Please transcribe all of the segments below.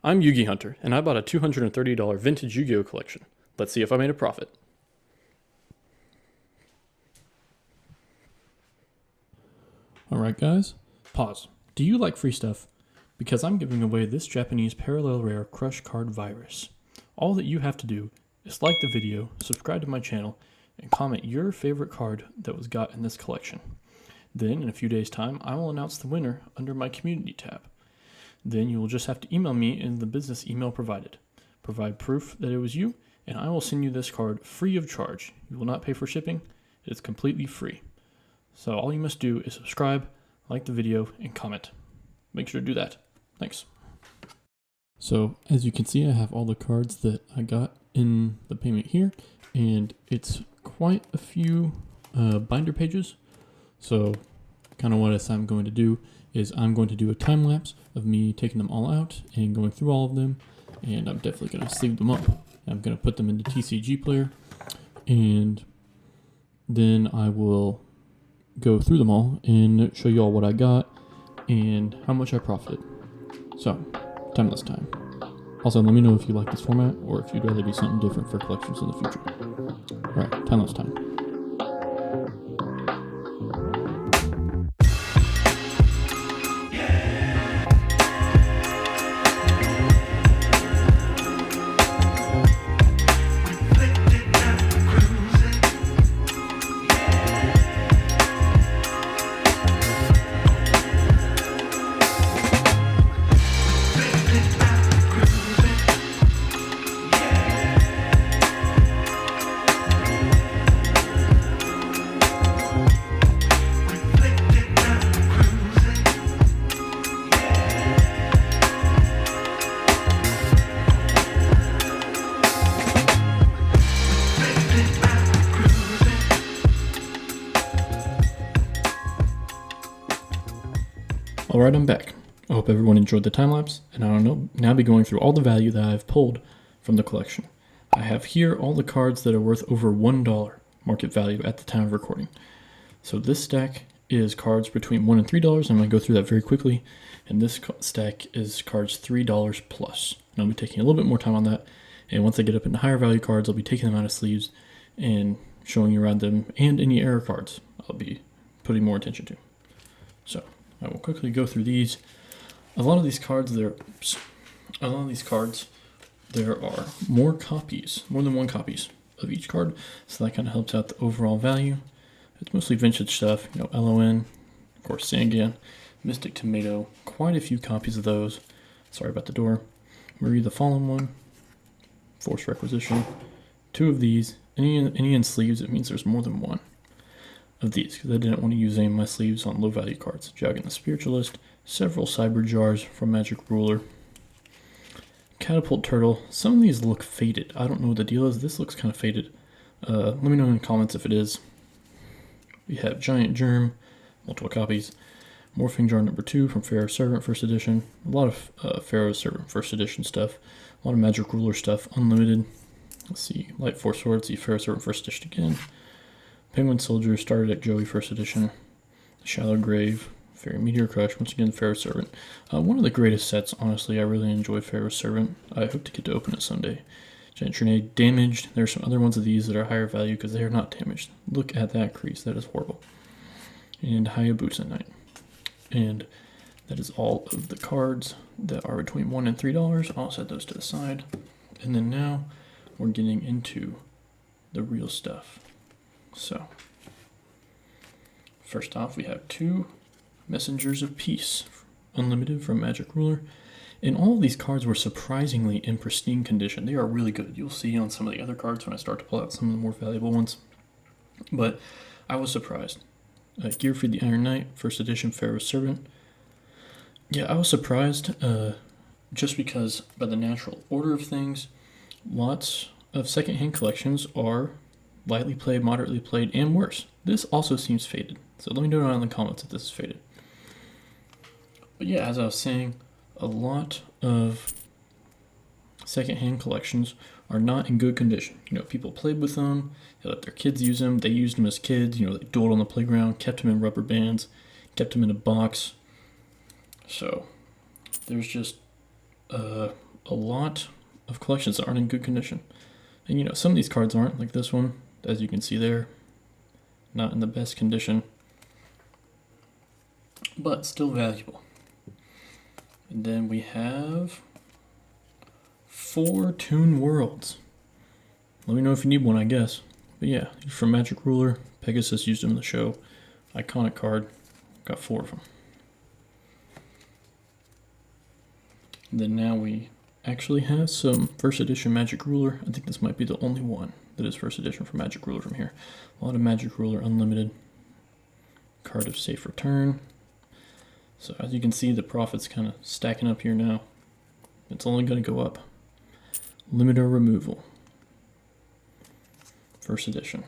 I'm Yugi Hunter, and I bought a $230 vintage Yu-Gi-Oh collection. Let's see if I made a profit. Alright guys, pause. Do you like free stuff? Because I'm giving away this Japanese parallel rare Crush Card Virus. All that you have to do is like the video, subscribe to my channel, and comment your favorite card that was got in this collection. Then, in a few days' time, I will announce the winner under my community tab. Then you will just have to email me in the business email provided. Provide proof that it was you, and I will send you this card free of charge. You will not pay for shipping. It is completely free. So all you must do is subscribe, like the video, and comment. Make sure to do that. Thanks. So as you can see, I have all the cards that I got in the payment here, and it's quite a few binder pages. So kind of what I'm going to do is I'm going to do a time lapse of me taking them all out and going through all of them, and I'm definitely going to sleeve them up. I'm going to put them into TCG Player, and then I will go through them all and show you all what I got and how much I profited. So, timeless time. Also, let me know if you like this format or if you'd rather do something different for collections in the future. Alright, timeless time. Alright, I'm back. I hope everyone enjoyed the time lapse, and I'll now be going through all the value that I've pulled from the collection. I have here all the cards that are worth over $1 market value at the time of recording. So this stack is cards between $1 and $3. I'm going to go through that very quickly, and this stack is cards $3 plus. And I'll be taking a little bit more time on that, and once I get up into higher value cards, I'll be taking them out of sleeves and showing you around them, and any error cards I'll be putting more attention to. So I will quickly go through these. A lot of these cards, there are more copies, more than one copies of each card, so that kind of helps out the overall value. It's mostly vintage stuff, LON, of course, Sangan, Mystic Tomato, quite a few copies of those. Sorry about the door. Marie the Fallen one, Force Requisition, 2 of these. Any in sleeves, it means there's more than one of these, because I didn't want to use any of my sleeves on low value cards. Jagan the Spiritualist, several Cyber Jars from Magic Ruler, Catapult Turtle. Some of these look faded. I don't know what the deal is. This looks kind of faded. Let me know in the comments if it is. We have Giant Germ, multiple copies. Morphing Jar number 2 from Pharaoh's Servant First Edition. A lot of Pharaoh's Servant First Edition stuff. A lot of Magic Ruler stuff, unlimited. Let's see, Light Force Sword. See Pharaoh's Servant First Edition again. Penguin Soldier, Starter Deck Joey First Edition, Shallow Grave, Fairy Meteor Crush, once again Pharaoh's Servant. One of the greatest sets, honestly. I really enjoy Pharaoh's Servant. I hope to get to open it someday. Giant Trinade, Damaged. There are some other ones of these that are higher value because they are not damaged. Look at that crease, that is horrible. And Hayabusa Knight. And that is all of the cards that are between $1 and $3. I'll set those to the side. And then now we're getting into the real stuff. So, first off, we have 2 Messengers of Peace, unlimited from Magic Ruler. And all of these cards were surprisingly in pristine condition. They are really good. You'll see on some of the other cards when I start to pull out some of the more valuable ones. But I was surprised. Gearfried the Iron Knight, First Edition Pharaoh's Servant. Yeah, I was surprised just because by the natural order of things, lots of secondhand collections are lightly played, moderately played, and worse. This also seems faded. So let me know down in the comments if this is faded. But yeah, as I was saying, a lot of secondhand collections are not in good condition. People played with them, they let their kids use them, they used them as kids, they dueled on the playground, kept them in rubber bands, kept them in a box. So there's just a lot of collections that aren't in good condition. And you know, some of these cards aren't, like this one, as you can see there, not in the best condition, but still valuable. And then we have 4 Toon Worlds. Let me know if you need one, I guess. But yeah, from Magic Ruler, Pegasus used them in the show. Iconic card, got 4 of them. And then now we actually have some first edition Magic Ruler. I think this might be the only one that is first edition for Magic Ruler from here. A lot of Magic Ruler Unlimited. Card of Safe Return. So as you can see, the profit's kind of stacking up here now. It's only going to go up. Limiter Removal. First edition.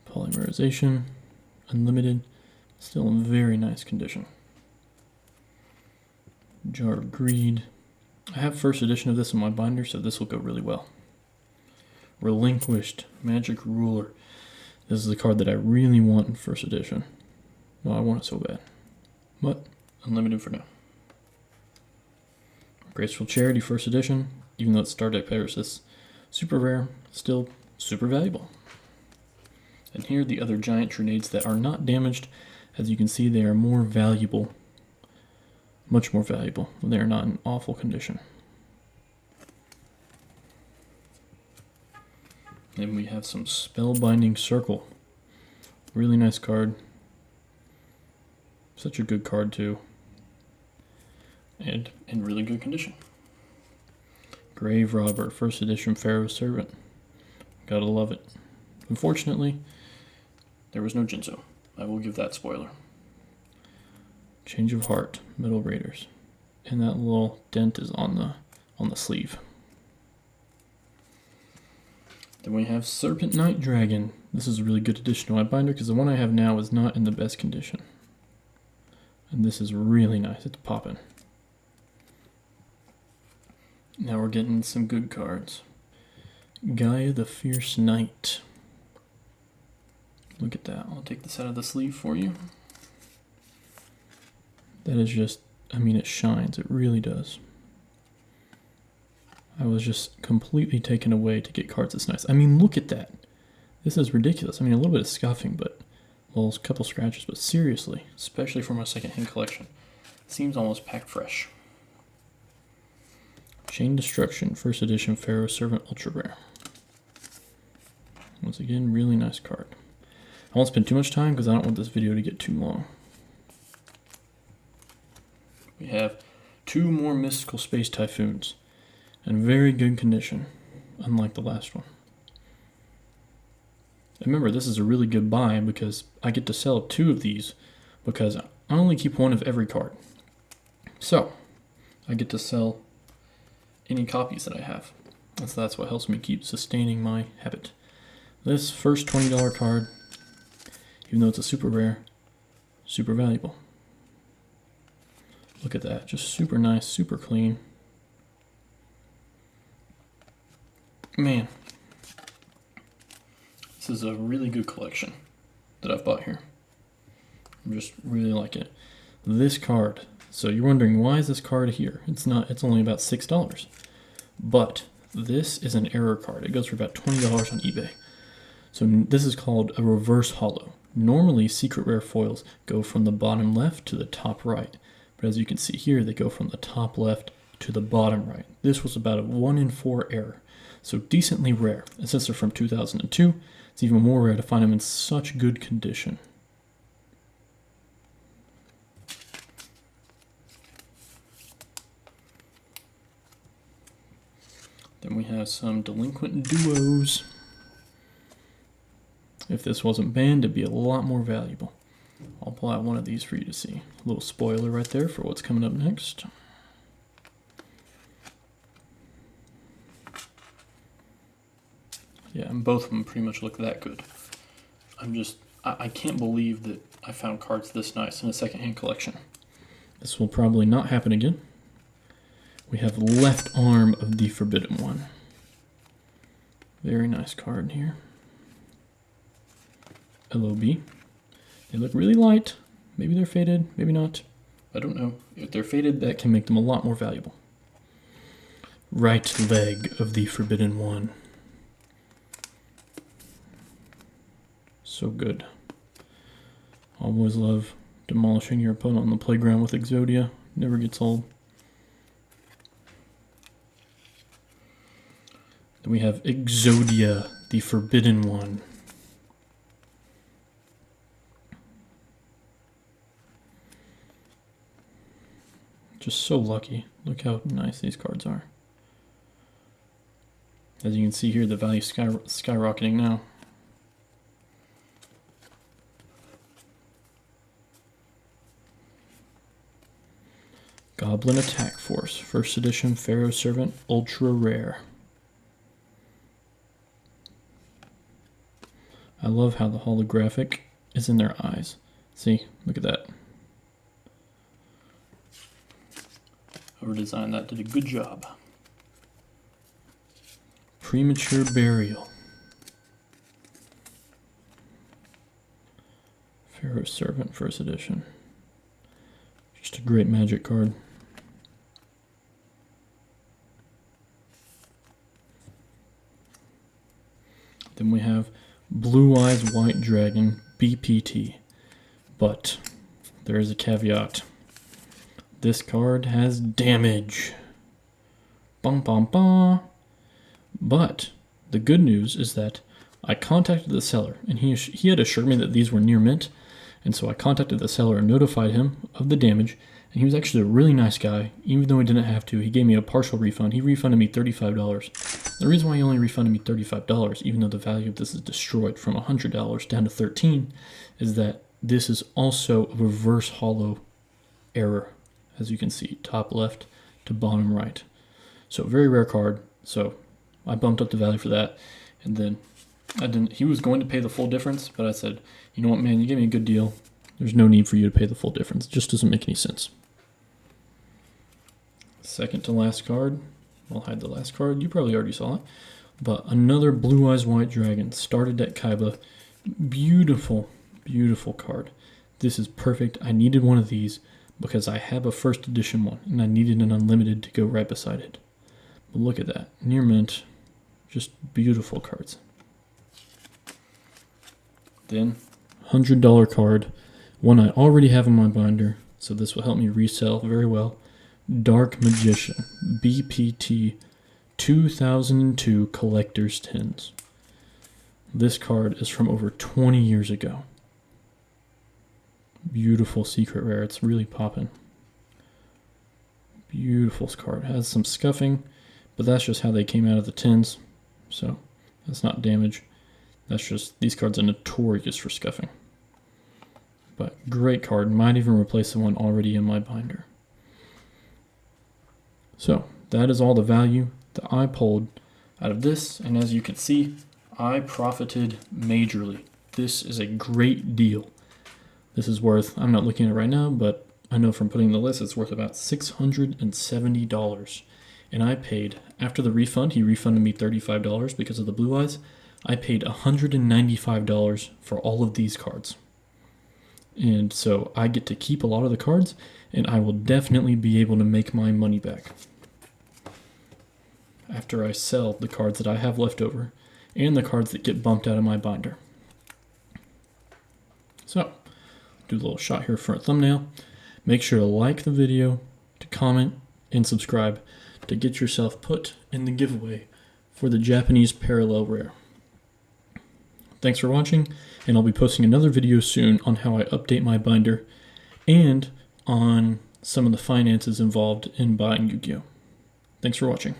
Polymerization. Unlimited. Still in very nice condition. Jar of Greed. I have first edition of this in my binder, so this will go really well. Relinquished Magic Ruler. This is the card that I really want in first edition. Well, I want it so bad. But unlimited for now. Graceful Charity first edition. Even though it's Star Deck Pegasus, super rare, still super valuable. And here are the other giant Trinades that are not damaged. As you can see, they are more valuable. Much more valuable. They are not in awful condition. Then we have some Spellbinding Circle. Really nice card. Such a good card too. And in really good condition. Grave Robber, first edition Pharaoh's Servant. Gotta love it. Unfortunately, there was no Jinzo. I will give that spoiler. Change of Heart, Metal Raiders. And that little dent is on the sleeve. Then we have Serpent Night Dragon. This is a really good addition to my binder because the one I have now is not in the best condition. And this is really nice. It's popping. Now we're getting some good cards. Gaia the Fierce Knight. Look at that. I'll take this out of the sleeve for you. That is just, I mean, it shines. It really does. I was just completely taken away to get cards this nice. I mean, look at that. This is ridiculous. I mean, a little bit of scuffing, but, well, a couple scratches, but seriously, especially for my secondhand collection, it seems almost packed fresh. Chain Destruction, first edition Pharaoh's Servant, ultra rare. Once again, really nice card. I won't spend too much time because I don't want this video to get too long. We have 2 more Mystical Space Typhoons in very good condition, unlike the last one. And remember, this is a really good buy because I get to sell 2 of these because I only keep 1 of every card. So, I get to sell any copies that I have. So that's what helps me keep sustaining my habit. This first $20 card, even though it's a super rare, super valuable. Look at that, just super nice, super clean. Man, this is a really good collection that I've bought here. I just really like it. This card, so you're wondering why is this card here? It's only about $6. But this is an error card. It goes for about $20 on eBay. So this is called a reverse holo. Normally secret rare foils go from the bottom left to the top right. But as you can see here, they go from the top left to the bottom right. This was about a 1 in 4 error. So decently rare. And since they're from 2002, it's even more rare to find them in such good condition. Then we have some Delinquent Duos. If this wasn't banned, it'd be a lot more valuable. I'll pull out one of these for you to see. A little spoiler right there for what's coming up next. Yeah, and both of them pretty much look that good. I can't believe that I found cards this nice in a secondhand collection. This will probably not happen again. We have Left Arm of the Forbidden One. Very nice card here. LOB. They look really light. Maybe they're faded, maybe not. I don't know. If they're faded, that can make them a lot more valuable. Right leg of the Forbidden One. So good. Always love demolishing your opponent on the playground with Exodia. Never gets old. Then we have Exodia, the Forbidden One. Just so lucky. Look how nice these cards are. As you can see here, the value skyrocketing now. Goblin Attack Force, first edition Pharaoh Servant, ultra rare. I love how the holographic is in their eyes. See, look at that. Whoever designed that did a good job. Premature Burial. Pharaoh Servant, first edition. Just a great Magic card. Then we have Blue Eyes White Dragon, BPT. But there is a caveat. This card has damage. Bum bum bum. But the good news is that I contacted the seller, and he had assured me that these were near mint, and so I contacted the seller and notified him of the damage, and he was actually a really nice guy. Even though he didn't have to, he gave me a partial refund. He refunded me $35. The reason why he only refunded me $35, even though the value of this is destroyed from $100 down to $13, is that this is also a reverse hollow error, as you can see, top left to bottom right. So very rare card. So I bumped up the value for that, and then he was going to pay the full difference, but I said, you know what, man, you gave me a good deal. There's no need for you to pay the full difference. It just doesn't make any sense. Second to last card. I'll hide the last card. You probably already saw it. But another Blue Eyes White Dragon. Started at Kaiba. Beautiful, beautiful card. This is perfect. I needed one of these because I have a first edition one, and I needed an unlimited to go right beside it. But look at that. Near mint. Just beautiful cards. Then, $100 card. One I already have in my binder, so this will help me resell very well. Dark Magician, BPT 2002 Collector's Tins. This card is from over 20 years ago. Beautiful secret rare. It's really popping. Beautiful card. Has some scuffing, but that's just how they came out of the tins. So that's not damage. That's just, these cards are notorious for scuffing. But great card. Might even replace the one already in my binder. So that is all the value that I pulled out of this. And as you can see, I profited majorly. This is a great deal. This is worth, I'm not looking at it right now, but I know from putting the list, it's worth about $670. And I paid, after the refund, he refunded me $35 because of the Blue Eyes. I paid $195 for all of these cards. And so I get to keep a lot of the cards, and I will definitely be able to make my money back after I sell the cards that I have left over and the cards that get bumped out of my binder. So, do a little shot here for a thumbnail. Make sure to like the video, to comment, and subscribe to get yourself put in the giveaway for the Japanese Parallel Rare. Thanks for watching, and I'll be posting another video soon on how I update my binder and on some of the finances involved in buying Yu-Gi-Oh! Thanks for watching.